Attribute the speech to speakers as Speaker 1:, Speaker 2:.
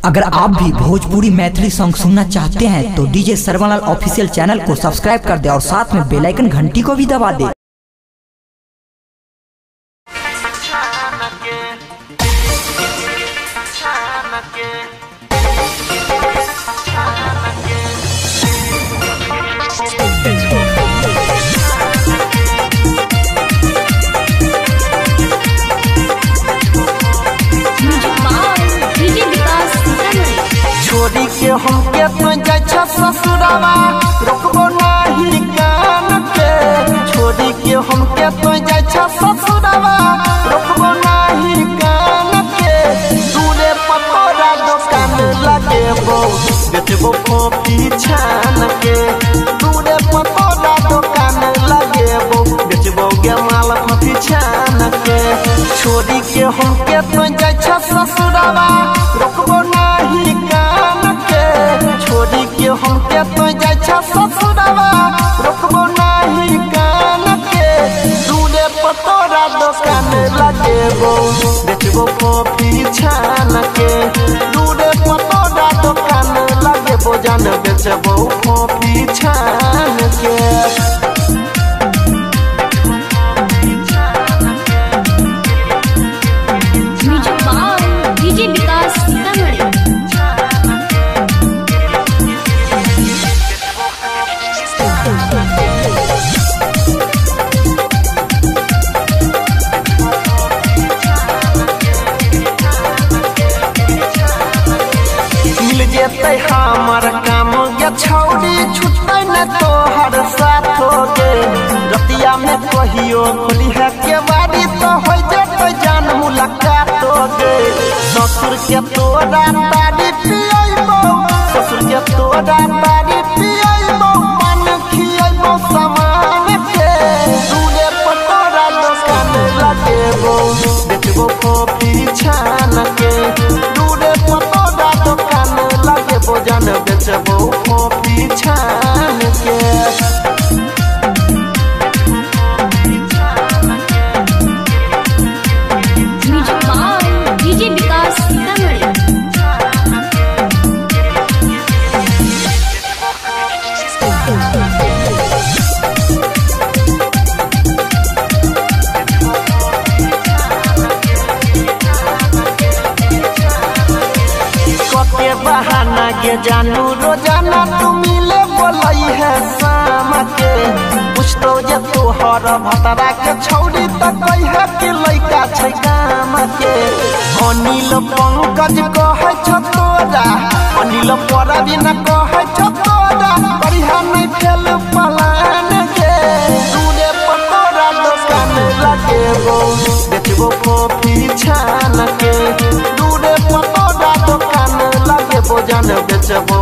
Speaker 1: अगर आप भी भोजपुरी मैथिली सॉन्ग सुनना चाहते हैं तो डीजे सर्वलाल ऑफिशियल चैनल को सब्सक्राइब कर दे और साथ में बेल आइकन घंटी को भी दबा दे।
Speaker 2: छोड़ी के हमके तो जाय छ ससुरवा रोकबो नाही कान के। छोड़ी के हमके तो जाय छ ससुरवा रोकबो नाही कान के। दूरे पतोरा दुकान लगेबो बेचबो कॉफी छान के। दूरे पतोरा दुकान लगेबो बेचबो के माल कॉफी छान के। छोड़ी के हमके तो जाय छ ससुरवा रोकबो नाही कान के। छोड़ी के हमके तो जाय छ ससुरवा रोकबो नाही कान के। दूरे पतोरा दुकान लगेबो बेचबो कॉफी छान के। दूरे पतोरा दुकान लगेबो जान बेचबो कॉफी छान के। हमर काम या छौड़ी छुटै न तोहर साथ गे। रतिया में कहियो खोली है के बारी तो हो जतै जान मुलाकात गे। ससुर के तोरा तारी पियैबो ससुर के तोरा तारी पियैबो मन खियैबो सामान के। दूरे पतोरा दुकान लगेबो बेचबो कॉफी छान के। दूरे पतोरा दुकान लगेबो जान बेचबो कॉफी छान के। बहाना के जानू रोजाना तू मिले बोलई है शाम के। कुछ तो जे तोहर भतरा के छौड़ी तो कह के लइका छै काम के। अनिल पंकज कहे छ तोरा अनिल परवीन कहे छ तोरा बढ़िया नहीं फेल पलान के। दूरे पतोरा दुकान लगेबो बेचबो कॉफी छान के। दूरे पतोरा दुकान लगेबो जान बेचबो